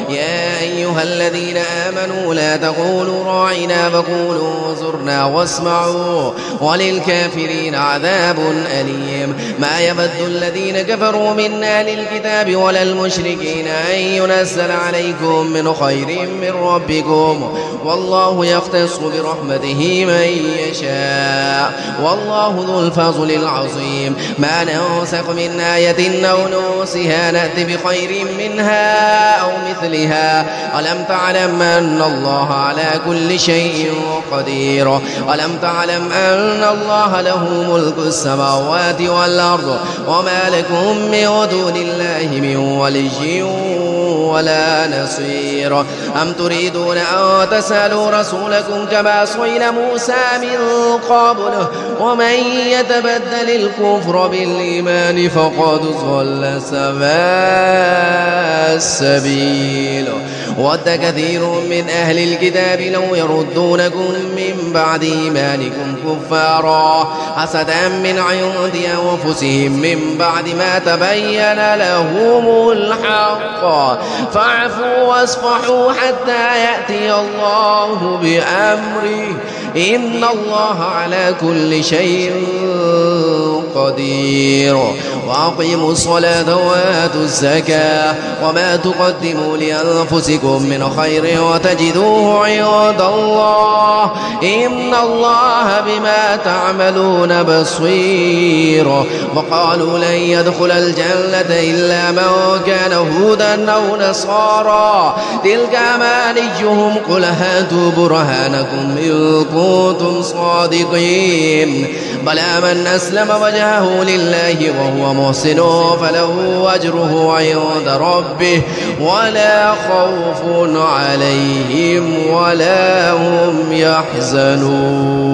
يا أيها الذين آمنوا لا تقولوا راعنا وقولوا انظرنا واسمعوا وللكافرين عذاب أليم. ما يود الذين كفروا من أهل الكتاب ولا المشركين أن ينزل عليكم من خير من ربكم والله يختص برحمته من يشاء والله ذو الفضل العظيم. ما ننسخ من آية أو ننسها نأتي بخير منها أو مثلها. ألم تعلم أن الله على كل شيء قدير. ألم تعلم أن الله له ملك السماوات والأرض وما لكم من دون الله من ولي ولا نصير. أم تريدون أن تسألوا رسولكم كما سئل موسى من قبل ومن يتبدل الكفر بالإيمان فقد ضل سواء السبيل. ود كثير من أهل الكتاب لو يردونكم من بعد إيمانكم كفارا حسدا من عند أنفسهم من بعد ما تبين لهم الحق فاعفوا واصفحوا حتى يأتي الله بأمره إن الله على كل شيء قدير. وأقيموا الصلاة وآتوا الزكاة وما تقدموا لأنفسكم من خير وتجدوه عند الله إن الله بما تعملون بصير. وقالوا لن يدخل الجنة إلا من كان هودا أو نصارى تلك أمانيهم قل هاتوا برهانكم إن كنتم صادقين. بلى من أسلم وجهه لله وهو محسن فله أجره عند ربه ولا خوف عليهم ولا هم يحزنون.